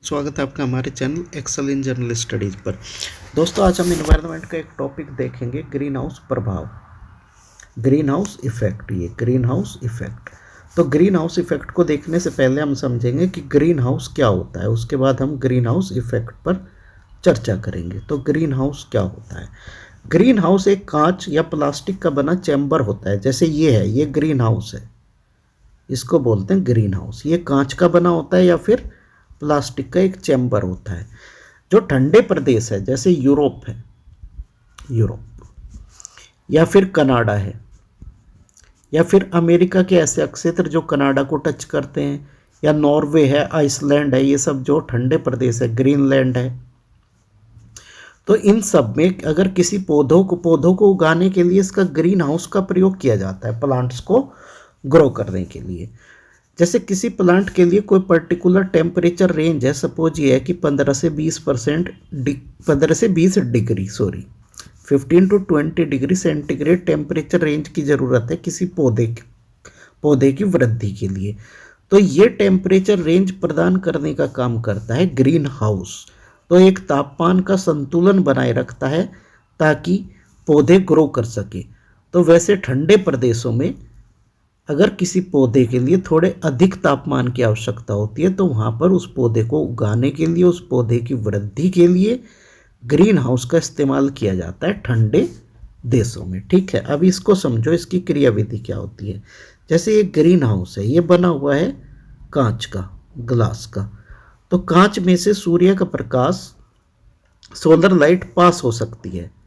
स्वागत है आपका हमारे channel excel in general studies पर। दोस्तों आज हम इन्वायरमेंट का एक टॉपिक देखेंगे, ग्रीन हाउस प्रभाव, ग्रीन हाउस इफेक्ट। ये ग्रीन हाउस इफेक्ट, तो ग्रीन हाउस इफेक्ट को देखने से पहले हम समझेंगे कि ग्रीन हाउस क्या होता है, उसके बाद हम ग्रीन हाउस इफेक्ट पर चर्चा करेंगे। तो ग्रीन हाउस क्या होता है? ग्रीन हाउस एक कांच या प्लास्टिक का बना चैम्बर होता है। जैसे ये है, ये ग्रीन हाउस है, इसको बोलते हैं ग्रीन हाउस। ये कांच का बना होता है या फिर प्लास्टिक का एक चैम्बर होता है। जो ठंडे प्रदेश है, जैसे यूरोप है, यूरोप या फिर कनाडा है, या फिर अमेरिका के ऐसे क्षेत्र जो कनाडा को टच करते हैं, या नॉर्वे है, आइसलैंड है, ये सब जो ठंडे प्रदेश है, ग्रीनलैंड है। तो इन सब में अगर किसी पौधों को उगाने के लिए इसका ग्रीन हाउस का प्रयोग किया जाता है, प्लांट्स को ग्रो करने के लिए। जैसे किसी प्लांट के लिए कोई पर्टिकुलर टेम्परेचर रेंज है, सपोज ये है कि 15 से 20 degree 15 to 20 degree centigrade temperature range की ज़रूरत है किसी पौधे की वृद्धि के लिए। तो ये टेम्परेचर रेंज प्रदान करने का काम करता है ग्रीन हाउस। तो एक तापमान का संतुलन बनाए रखता है ताकि पौधे ग्रो कर सके। तो वैसे ठंडे प्रदेशों में अगर किसी पौधे के लिए थोड़े अधिक तापमान की आवश्यकता होती है, तो वहाँ पर उस पौधे को उगाने के लिए, उस पौधे की वृद्धि के लिए ग्रीन हाउस का इस्तेमाल किया जाता है ठंडे देशों में। ठीक है, अब इसको समझो, इसकी क्रियाविधि क्या होती है। जैसे ये ग्रीन हाउस है, ये बना हुआ है कांच का, ग्लास का। तो कांच में से सूर्य का प्रकाश, सोलर लाइट पास हो सकती है।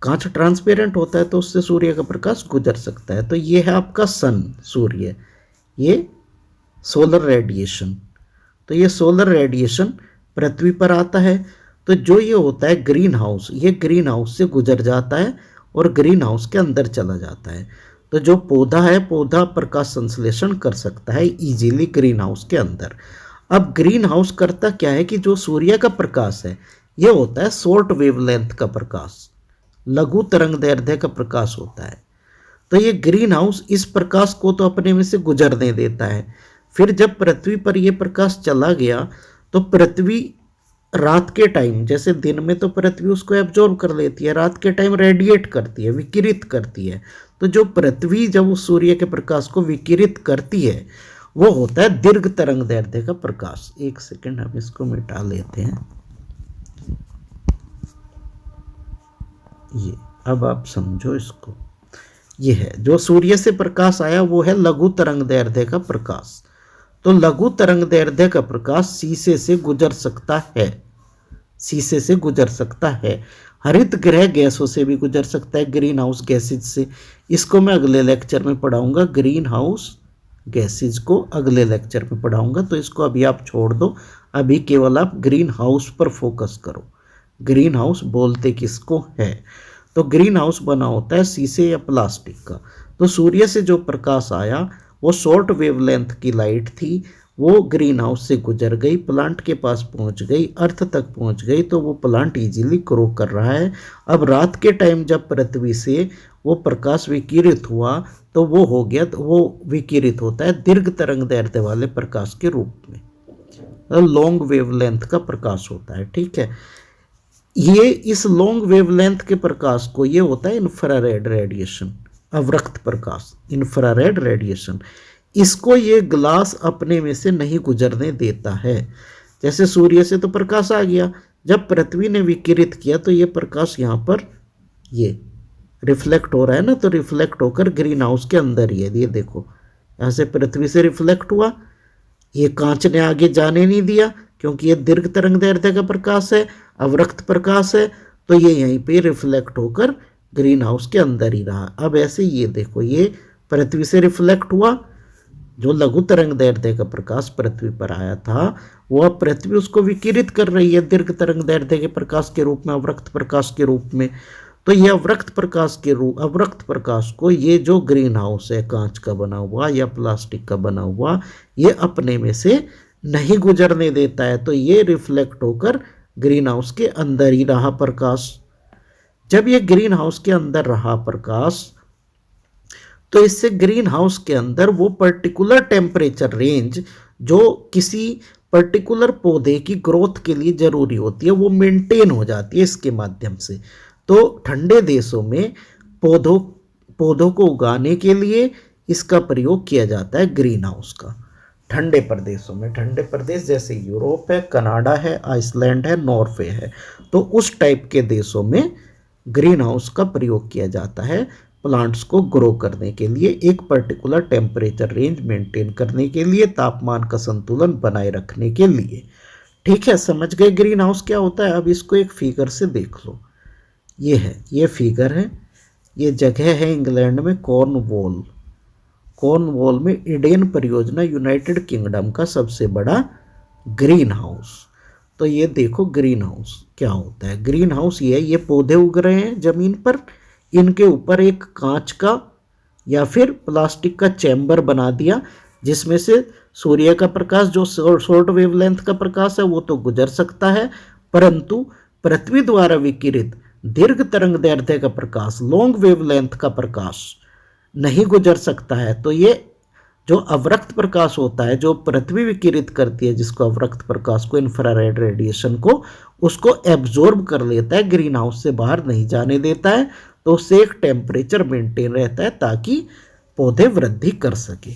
कांच ट्रांसपेरेंट होता है तो उससे सूर्य का प्रकाश गुजर सकता है। तो ये है आपका सन, सूर्य, ये सोलर रेडिएशन। तो ये सोलर रेडिएशन पृथ्वी पर आता है। तो जो ये होता है ग्रीन हाउस, ये ग्रीन हाउस से गुजर जाता है और ग्रीन हाउस के अंदर चला जाता है। तो जो पौधा है, पौधा प्रकाश संश्लेषण कर सकता है इजीली ग्रीन हाउस के अंदर। अब ग्रीन हाउस करता क्या है कि जो सूर्य का प्रकाश है, ये होता है शॉर्ट वेवलेंथ का प्रकाश, लघु तरंग दैर्ध्य का प्रकाश होता है। तो ये ग्रीन हाउस इस प्रकाश को तो अपने में से गुजरने देता है। फिर जब पृथ्वी पर यह प्रकाश चला गया, तो पृथ्वी रात के टाइम, जैसे दिन में तो पृथ्वी उसको एब्जॉर्ब कर लेती है, रात के टाइम रेडिएट करती है, विकिरित करती है। तो जो पृथ्वी जब उस सूर्य के प्रकाश को विकिरित करती है, वो होता है दीर्घ तरंग दैर्ध्य का प्रकाश। एक सेकंड, हम इसको मिटा लेते हैं। ये अब आप समझो इसको, ये है जो सूर्य से प्रकाश आया, वो है लघु तरंग दैर्ध्य का प्रकाश। तो लघु तरंग दैर्ध्य का प्रकाश शीशे से गुजर सकता है, शीशे से गुजर सकता है, हरित गृह गैसों से भी गुजर सकता है, ग्रीन हाउस गैसेज से। इसको मैं अगले लेक्चर में पढ़ाऊंगा, ग्रीन हाउस गैसेज को अगले लेक्चर में पढ़ाऊंगा। तो इसको अभी आप छोड़ दो, अभी केवल आप ग्रीन हाउस पर फोकस करो। ग्रीन हाउस बोलते किसको है? तो ग्रीन हाउस बना होता है शीशे या प्लास्टिक का। तो सूर्य से जो प्रकाश आया, वो शॉर्ट वेवलेंथ की लाइट थी, वो ग्रीन हाउस से गुजर गई, प्लांट के पास पहुंच गई, अर्थ तक पहुंच गई। तो वो प्लांट इजीली ग्रो कर रहा है। अब रात के टाइम जब पृथ्वी से वो प्रकाश विकिरित हुआ, तो वो हो गया, तो वो विकिरित होता है दीर्घ तरंग दैर्ध्य वाले प्रकाश के रूप में, लॉन्ग वेवलेंथ का प्रकाश होता है। ठीक है, ये इस लॉन्ग वेवलेंथ के प्रकाश को, ये होता है इंफ्रारेड रेडिएशन, अवरक्त प्रकाश, इंफ्रारेड रेडिएशन। इसको ये ग्लास अपने में से नहीं गुजरने देता है। जैसे सूर्य से तो प्रकाश आ गया, जब पृथ्वी ने विकिरित किया तो ये प्रकाश यहाँ पर ये रिफ्लेक्ट हो रहा है ना, तो रिफ्लेक्ट होकर ग्रीन हाउस के अंदर ही है। ये देखो, यहाँ से पृथ्वी से रिफ्लेक्ट हुआ, ये कांच ने आगे जाने नहीं दिया क्योंकि ये दीर्घ तरंग दैर्ध्य का प्रकाश है, अवरक्त प्रकाश है। तो ये यहीं पे रिफ्लेक्ट होकर ग्रीन हाउस के अंदर ही रहा। अब ऐसे ये देखो, ये पृथ्वी से रिफ्लेक्ट हुआ, जो लघु तरंग दैर्ध्य का प्रकाश पृथ्वी पर आया था, वो अब पृथ्वी उसको विकिरित कर रही है दीर्घ तरंग दैर्ध्य के प्रकाश के रूप में, अवरक्त प्रकाश के रूप में। तो ये अवरक्त प्रकाश को ये जो ग्रीन हाउस है, कांच का बना हुआ या प्लास्टिक का बना हुआ, ये अपने में से नहीं गुजरने देता है। तो ये रिफ्लेक्ट होकर ग्रीन हाउस के अंदर ही रहा प्रकाश। जब ये ग्रीन हाउस के अंदर रहा प्रकाश, तो इससे ग्रीन हाउस के अंदर वो पर्टिकुलर टेम्परेचर रेंज जो किसी पर्टिकुलर पौधे की ग्रोथ के लिए जरूरी होती है, वो मेंटेन हो जाती है इसके माध्यम से। तो ठंडे देशों में पौधों पौधों को उगाने के लिए इसका प्रयोग किया जाता है ग्रीन हाउस का। ठंडे प्रदेशों में, ठंडे प्रदेश जैसे यूरोप है, कनाडा है, आइसलैंड है, नॉर्वे है, तो उस टाइप के देशों में ग्रीन हाउस का प्रयोग किया जाता है प्लांट्स को ग्रो करने के लिए, एक पर्टिकुलर टेम्परेचर रेंज मेंटेन करने के लिए, तापमान का संतुलन बनाए रखने के लिए। ठीक है, समझ गए ग्रीन हाउस क्या होता है। अब इसको एक फिगर से देख लो। ये है, ये फिगर है, ये जगह है इंग्लैंड में कॉर्नवॉल। कॉर्नवॉल में ईडेन परियोजना यूनाइटेड किंगडम का सबसे बड़ा ग्रीन हाउस। तो ये देखो ग्रीन हाउस क्या होता है। ग्रीन हाउस ये है, ये पौधे उग रहे हैं जमीन पर, इनके ऊपर एक कांच का या फिर प्लास्टिक का चैम्बर बना दिया, जिसमें से सूर्य का प्रकाश, जो शॉर्ट वेवलेंथ का प्रकाश है, वो तो गुजर सकता है, परंतु पृथ्वी द्वारा विकिरित दीर्घ तरंगदैर्ध्य का प्रकाश, लॉन्ग वेवलेंथ का प्रकाश नहीं गुजर सकता है। तो ये जो अवरक्त प्रकाश होता है, जो पृथ्वी विकिरित करती है, जिसको अवरक्त प्रकाश को, इंफ्रारेड रेडिएशन को, उसको एब्जॉर्ब कर लेता है, ग्रीन हाउस से बाहर नहीं जाने देता है। तो उससे एक टेम्परेचर मेंटेन रहता है ताकि पौधे वृद्धि कर सके।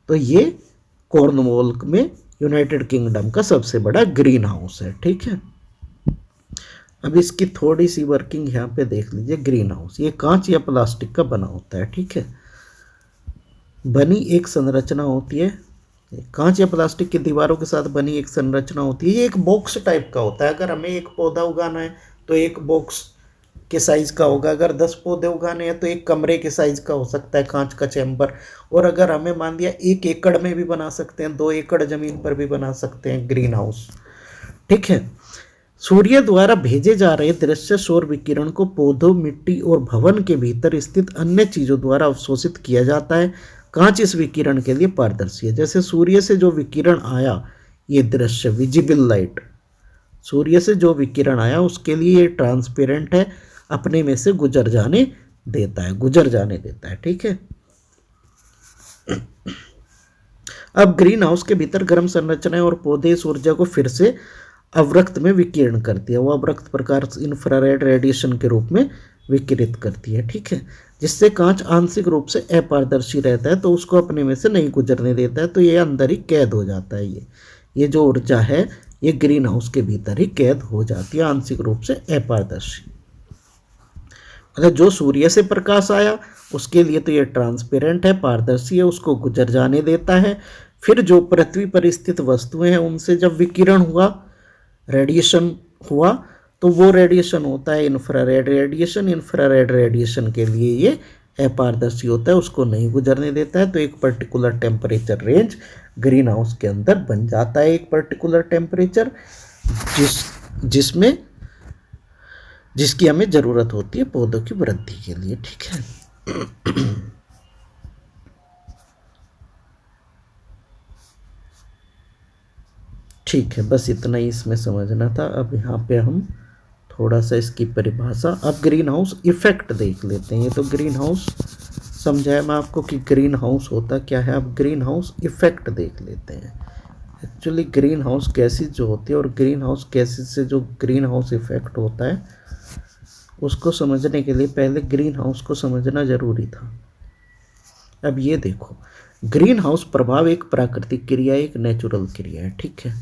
तो ये कॉर्नवॉल में यूनाइटेड किंगडम का सबसे बड़ा ग्रीन हाउस है। ठीक है, अब इसकी थोड़ी सी वर्किंग यहाँ पे देख लीजिए। ग्रीन हाउस ये कांच या प्लास्टिक का बना होता है। ठीक है, बनी एक संरचना होती है, कांच या प्लास्टिक की दीवारों के साथ बनी एक संरचना होती है। ये एक बॉक्स टाइप का होता है। अगर हमें एक पौधा उगाना है तो एक बॉक्स के साइज का होगा, अगर 10 पौधे उगाने हैं तो एक कमरे के साइज का हो सकता है कांच का चैम्बर। और अगर हमें मान लिया 1 एकड़ में भी बना सकते हैं, 2 एकड़ जमीन पर भी बना सकते हैं ग्रीन हाउस। ठीक है, सूर्य द्वारा भेजे जा रहे दृश्य सौर विकिरण को पौधों, मिट्टी और भवन के भीतर स्थित अन्य चीजों द्वारा अवशोषित किया जाता है। कांच इस विकिरण के लिए पारदर्शी है। जैसे सूर्य से जो विकिरण आया, ये दृश्य विजिबल लाइट, सूर्य से जो विकिरण आया उसके लिए ये ट्रांसपेरेंट है, अपने में से गुजर जाने देता है। ठीक है, अब ग्रीन हाउस के भीतर गर्म संरचनाएं और पौधे इस ऊर्जा को फिर से अवरक्त में विकिरण करती है। वो अवरक्त प्रकाश इंफ्रारेड रेडिएशन के रूप में विकिरित करती है। ठीक है, जिससे कांच आंशिक रूप से अपारदर्शी रहता है, तो उसको अपने में से नहीं गुजरने देता है, तो ये अंदर ही कैद हो जाता है। ये जो ऊर्जा है ये ग्रीन हाउस के भीतर ही कैद हो जाती है, आंशिक रूप से अपारदर्शी। मतलब जो सूर्य से प्रकाश आया उसके लिए तो ये ट्रांसपेरेंट है, पारदर्शी है, उसको गुजर जाने देता है। फिर जो पृथ्वी पर स्थित वस्तुएं हैं उनसे जब विकिरण हुआ, रेडिएशन हुआ, तो वो रेडिएशन होता है इंफ्रारेड रेडिएशन। इंफ्रारेड रेडिएशन के लिए ये अपारदर्शी होता है, उसको नहीं गुजरने देता है। तो एक particular temperature range green house के अंदर बन जाता है, एक पर्टिकुलर टेम्परेचर जिसकी हमें ज़रूरत होती है पौधों की वृद्धि के लिए। ठीक है, ठीक है, बस इतना ही इसमें समझना था। अब यहाँ पे हम थोड़ा सा इसकी परिभाषा, अब ग्रीन हाउस इफेक्ट देख लेते हैं। ये तो ग्रीन हाउस समझाया मैं आपको कि ग्रीन हाउस होता क्या है। अब ग्रीन हाउस इफेक्ट देख लेते हैं। एक्चुअली ग्रीन हाउस गैसेज जो होती है और ग्रीन हाउस गैसेज से जो ग्रीन हाउस इफेक्ट होता है उसको समझने के लिए पहले ग्रीन हाउस को समझना जरूरी था। अब ये देखो, ग्रीन हाउस प्रभाव एक प्राकृतिक क्रिया, एक नेचुरल क्रिया है। ठीक है,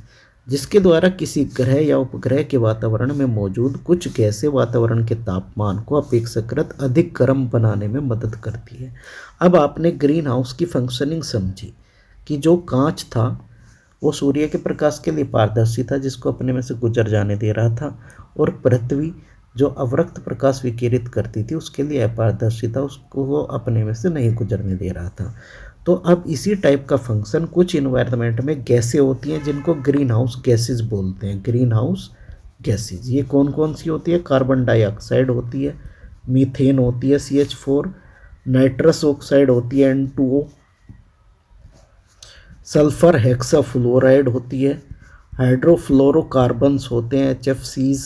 जिसके द्वारा किसी ग्रह या उपग्रह के वातावरण में मौजूद कुछ गैसें वातावरण के तापमान को अपेक्षाकृत अधिक गर्म बनाने में मदद करती है। अब आपने ग्रीन हाउस की फंक्शनिंग समझी कि जो कांच था वो सूर्य के प्रकाश के लिए पारदर्शी था, जिसको अपने में से गुजर जाने दे रहा था, और पृथ्वी जो अवरक्त प्रकाश विकिरित करती थी उसके लिए अपारदर्शी था, उसको वो अपने में से नहीं गुजरने दे रहा था। तो अब इसी टाइप का फंक्शन कुछ इन्वायरमेंट में गैसें होती हैं जिनको ग्रीन हाउस गैसेज बोलते हैं। ग्रीन हाउस गैसेज ये कौन कौन सी होती है? कार्बन डाइऑक्साइड होती है, मीथेन होती है CH4, नाइट्रस ऑक्साइड होती है N2O, सल्फर हेक्साफ्लोराइड होती है, हाइड्रोफ्लोरोकार्बन्स होते हैं HFCs।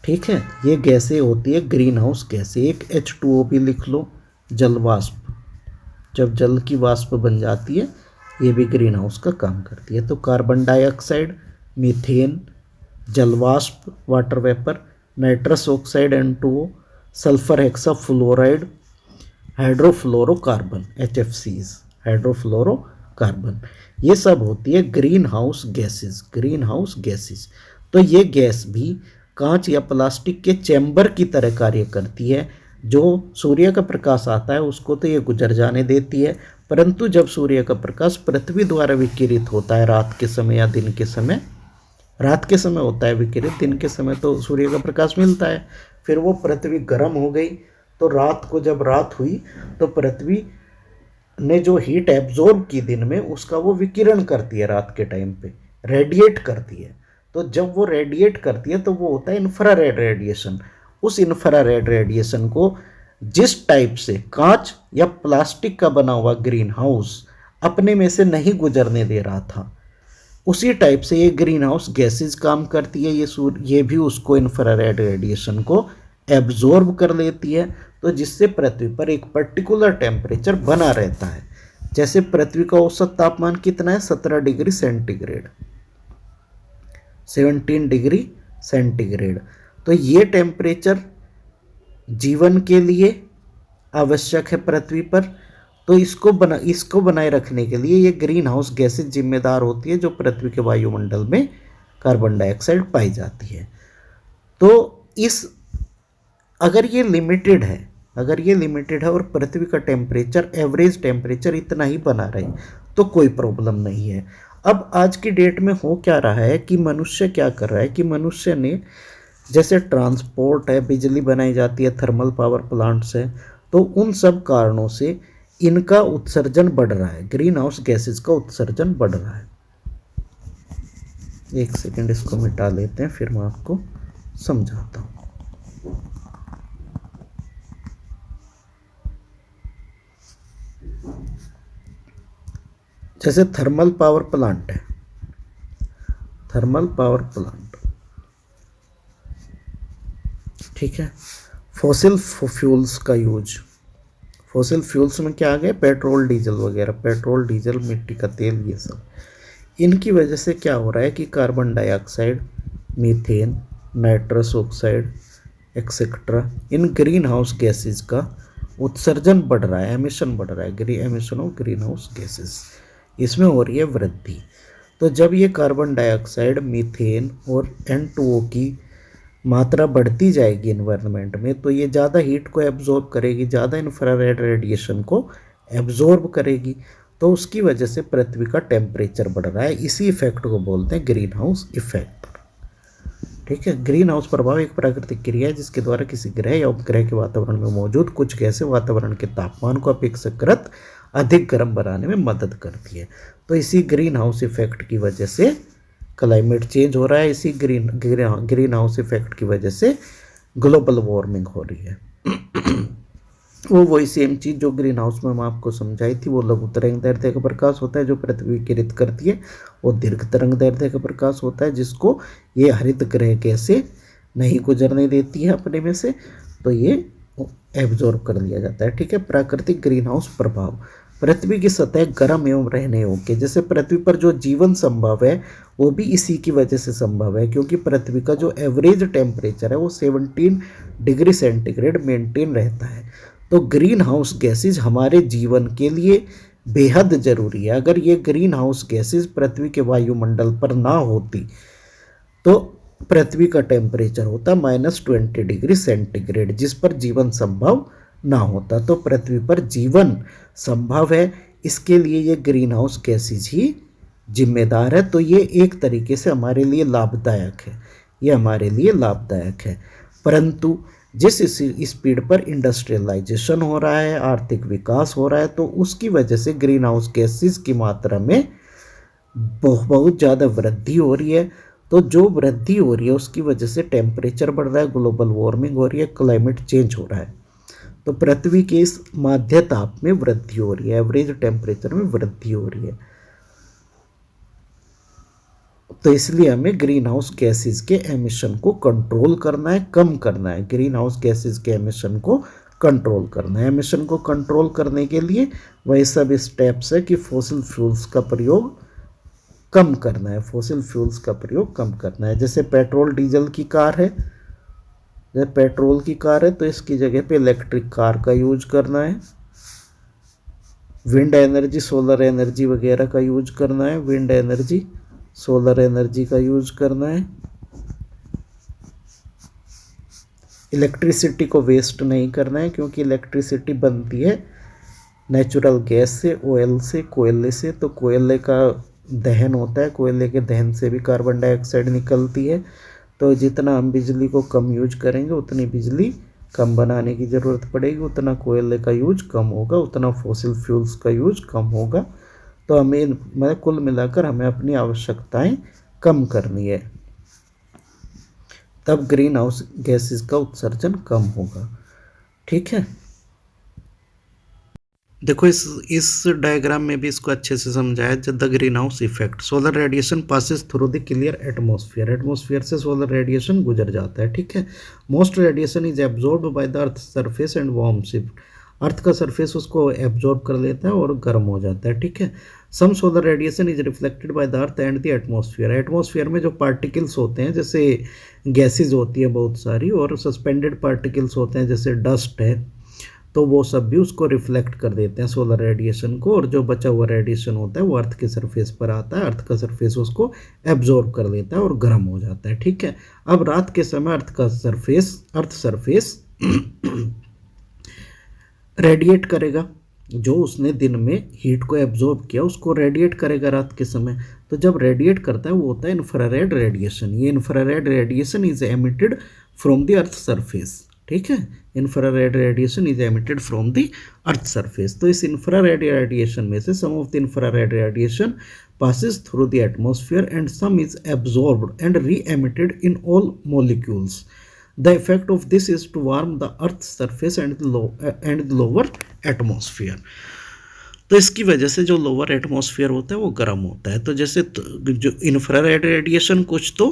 ठीक है, ये गैसें होती है ग्रीन हाउस गैसें। एक H2O भी लिख लो, जल वाष्प, जब जल की वाष्प बन जाती है ये भी ग्रीन हाउस का काम करती है। तो कार्बन डाइऑक्साइड, मीथेन, जलवाष्प water vapour, nitrous oxide N2O, sulphur hexafluoride, hydrofluorocarbon HFCs, hydrofluorocarbon, ये सब होती है green house gases. Green house gases, तो ये गैस भी कांच या प्लास्टिक के चैम्बर की तरह कार्य करती है। जो सूर्य का प्रकाश आता है उसको तो ये गुजर जाने देती है, परंतु जब सूर्य का प्रकाश पृथ्वी द्वारा विकिरित होता है रात के समय या दिन के समय, रात के समय होता है विकिरित, दिन के समय तो सूर्य का प्रकाश मिलता है, फिर वो पृथ्वी गर्म हो गई, तो रात को जब रात हुई तो पृथ्वी ने जो हीट एब्जॉर्ब की दिन में उसका वो विकिरण करती है, रात के टाइम पे रेडिएट करती है। तो जब वो रेडिएट करती है तो वो होता है इंफ्रारेड रेडिएशन। उस इंफ्रारेड रेडिएशन को जिस टाइप से कांच या प्लास्टिक का बना हुआ ग्रीन हाउस अपने में से नहीं गुजरने दे रहा था, उसी टाइप से ये ग्रीन हाउस गैसेज काम करती है। ये भी उसको इंफ्रारेड रेडिएशन को एब्जॉर्ब कर लेती है, तो जिससे पृथ्वी पर एक पर्टिकुलर टेम्परेचर बना रहता है। जैसे पृथ्वी का औसत तापमान कितना है, 17 डिग्री सेंटीग्रेड, 17 डिग्री सेंटीग्रेड। तो ये टेम्परेचर जीवन के लिए आवश्यक है पृथ्वी पर। तो इसको बनाए रखने के लिए ये ग्रीन हाउस गैसेज जिम्मेदार होती है, जो पृथ्वी के वायुमंडल में कार्बन डाइऑक्साइड पाई जाती है। तो अगर ये लिमिटेड है और पृथ्वी का टेम्परेचर, एवरेज टेम्परेचर इतना ही बना रहे तो कोई प्रॉब्लम नहीं है। अब आज की डेट में हो क्या रहा है कि मनुष्य क्या कर रहा है कि मनुष्य ने, जैसे ट्रांसपोर्ट है, बिजली बनाई जाती है, थर्मल पावर प्लांट्स है, तो उन सब कारणों से इनका उत्सर्जन बढ़ रहा है, ग्रीन हाउस गैसेस का उत्सर्जन बढ़ रहा है। एक सेकंड इसको मिटा लेते हैं, फिर मैं आपको समझाता हूँ। जैसे थर्मल पावर प्लांट है, थर्मल पावर प्लांट, ठीक है, फॉसिल फ्यूल्स का यूज, फॉसिल फ्यूल्स में क्या आ गए, पेट्रोल डीजल वगैरह, पेट्रोल डीजल, मिट्टी का तेल, ये सब, इनकी वजह से क्या हो रहा है कि carbon dioxide, methane, nitrous oxide etcetera, इन ग्रीन हाउस गैसेस का उत्सर्जन बढ़ रहा है, एमिशन बढ़ रहा है, emission of green house gases, इसमें हो रही है वृद्धि। तो जब ये कार्बन डाइऑक्साइड, मीथेन और N2O की मात्रा बढ़ती जाएगी इन्वायरमेंट में, तो ये ज़्यादा हीट को एब्जॉर्ब करेगी, ज़्यादा इंफ्रारेड रेडिएशन को एब्जॉर्ब करेगी, तो उसकी वजह से पृथ्वी का टेम्परेचर बढ़ रहा है। इसी इफेक्ट को बोलते हैं ग्रीन हाउस इफेक्ट, ठीक है। ग्रीन हाउस प्रभाव एक प्राकृतिक क्रिया है जिसके द्वारा किसी ग्रह या उपग्रह के वातावरण में मौजूद कुछ गैसें वातावरण के तापमान को अपेक्षाकृत अधिक गर्म बनाने में मदद करती है। तो इसी ग्रीन हाउस इफेक्ट की वजह से क्लाइमेट चेंज हो रहा है, इसी ग्रीन हाउस इफेक्ट की वजह से ग्लोबल वार्मिंग हो रही है। वही सेम चीज़ जो ग्रीन हाउस में मैं आपको समझाई थी, वो लघु तरंग दैर्ध्य का प्रकाश होता है जो पृथ्वी विकिरित करती है, और दीर्घ तरंग दैर्ध्य का प्रकाश होता है जिसको ये हरित ग्रह गैसें नहीं गुजरने देती है अपने में से, तो ये एब्जॉर्ब कर लिया जाता है, ठीक है। प्राकृतिक ग्रीन हाउस प्रभाव, पृथ्वी की सतह गर्म एवं रहने योग्य, जैसे पृथ्वी पर जो जीवन संभव है वो भी इसी की वजह से संभव है, क्योंकि पृथ्वी का जो एवरेज टेम्परेचर है वो 17 डिग्री सेंटीग्रेड मेंटेन रहता है। तो ग्रीन हाउस गैसेज हमारे जीवन के लिए बेहद ज़रूरी है। अगर ये ग्रीन हाउस गैसेज पृथ्वी के वायुमंडल पर ना होती तो पृथ्वी का टेम्परेचर होता -20 डिग्री सेंटीग्रेड, जिस पर जीवन संभव ना होता। तो पृथ्वी पर जीवन संभव है, इसके लिए ये ग्रीन हाउस गैसेज ही जिम्मेदार है। तो ये एक तरीके से हमारे लिए लाभदायक है, ये हमारे लिए लाभदायक है। परंतु जिस स्पीड पर इंडस्ट्रियलाइजेशन हो रहा है, आर्थिक विकास हो रहा है, तो उसकी वजह से ग्रीन हाउस गैसेज की मात्रा में बहुत ज़्यादा वृद्धि हो रही है। तो जो वृद्धि हो रही है उसकी वजह से टेम्परेचर बढ़ रहा है, ग्लोबल वार्मिंग हो रही है, क्लाइमेट चेंज हो रहा है। तो पृथ्वी के इस माध्य ताप में वृद्धि हो रही है, एवरेज टेम्परेचर में वृद्धि हो रही है। तो इसलिए हमें ग्रीन हाउस गैसेज के एमिशन को कंट्रोल करना है, कम करना है, ग्रीन हाउस गैसेज के एमिशन को कंट्रोल करना है। एमिशन को कंट्रोल करने के लिए वही सब स्टेप्स है कि फॉसिल फ्यूल्स का प्रयोग कम करना है, फॉसिल फ्यूल्स का प्रयोग कम करना है। जैसे पेट्रोल डीजल की कार है, जैसे पेट्रोल की कार है तो इसकी जगह पे इलेक्ट्रिक कार का यूज करना है। विंड एनर्जी, सोलर एनर्जी वगैरह का यूज करना है, विंड एनर्जी, सोलर एनर्जी का यूज करना है। इलेक्ट्रिसिटी को वेस्ट नहीं करना है, क्योंकि इलेक्ट्रिसिटी बनती है नेचुरल गैस से, ऑयल से, कोयले से। तो कोयले का दहन होता है, कोयले के दहन से भी कार्बन डाइऑक्साइड निकलती है। तो जितना हम बिजली को कम यूज करेंगे उतनी बिजली कम बनाने की ज़रूरत पड़ेगी, उतना कोयले का यूज कम होगा, उतना फॉसिल फ्यूल्स का यूज कम होगा। तो हमें मतलब कुल मिलाकर हमें अपनी आवश्यकताएं कम करनी है, तब ग्रीन हाउस गैसेस का उत्सर्जन कम होगा। ठीक है, देखो इस डायग्राम में भी इसको अच्छे से समझाया। The greenhouse effect, solar radiation passes through the clear atmosphere, atmosphere से सोलर रेडिएशन गुजर जाता है। ठीक है, most radiation is absorb by the earth surface and warm shift, earth का सरफेस उसको एब्जॉर्ब कर लेता है और गर्म हो जाता है। ठीक है, some solar radiation is reflected by the earth and the atmosphere, atmosphere में जो पार्टिकल्स होते हैं जैसे गैसेज होती है बहुत सारी, और सस्पेंडेड पार्टिकल्स होते हैं जैसे डस्ट है, तो वो सब भी उसको रिफ्लेक्ट कर देते हैं सोलर रेडिएशन को, और जो बचा हुआ रेडिएशन होता है वो अर्थ के सरफेस पर आता है, अर्थ का सरफेस उसको एब्जॉर्ब कर लेता है और गर्म हो जाता है। ठीक है, अब रात के समय अर्थ सरफेस रेडिएट करेगा, जो उसने दिन में हीट को एब्जॉर्ब किया उसको रेडिएट करेगा रात के समय। तो जब रेडिएट करता है वो होता है इंफ्रारेड रेडिएशन। ये infrared radiation is emitted from the earth surface. ठीक है, infrared radiation is emitted from the earth surface. तो इस इंफ्रारेड रेडिएशन में से some of the infrared radiation passes through the atmosphere and some is absorbed and re-emitted in all molecules. The effect of this is to warm the earth's surface and the lower atmosphere. तो इसकी वजह से जो lower atmosphere होता है वो गर्म होता है। तो जैसे जो इंफ्रारेड रेडिएशन कुछ तो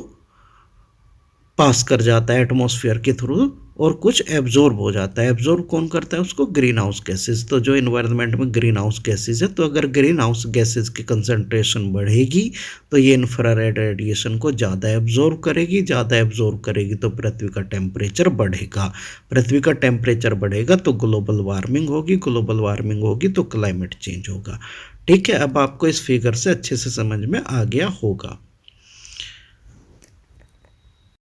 पास कर जाता है एटमॉस्फेयर के थ्रू और कुछ एब्जॉर्ब हो जाता है। एब्जॉर्ब कौन करता है उसको? Green house gases. तो जो इन्वायरमेंट में ग्रीन हाउस गैसेस है, तो अगर ग्रीन हाउस गैसेस की कंसंट्रेशन बढ़ेगी तो ये इंफ्रारेड रेडिएशन को ज़्यादा एब्जॉर्ब करेगी, ज़्यादा एब्जॉर्ब करेगी तो पृथ्वी का टेम्परेचर बढ़ेगा, पृथ्वी का टेम्परेचर बढ़ेगा तो ग्लोबल वार्मिंग होगी, ग्लोबल वार्मिंग होगी तो क्लाइमेट चेंज होगा। ठीक है, अब आपको इस फिगर से अच्छे से समझ में आ गया होगा।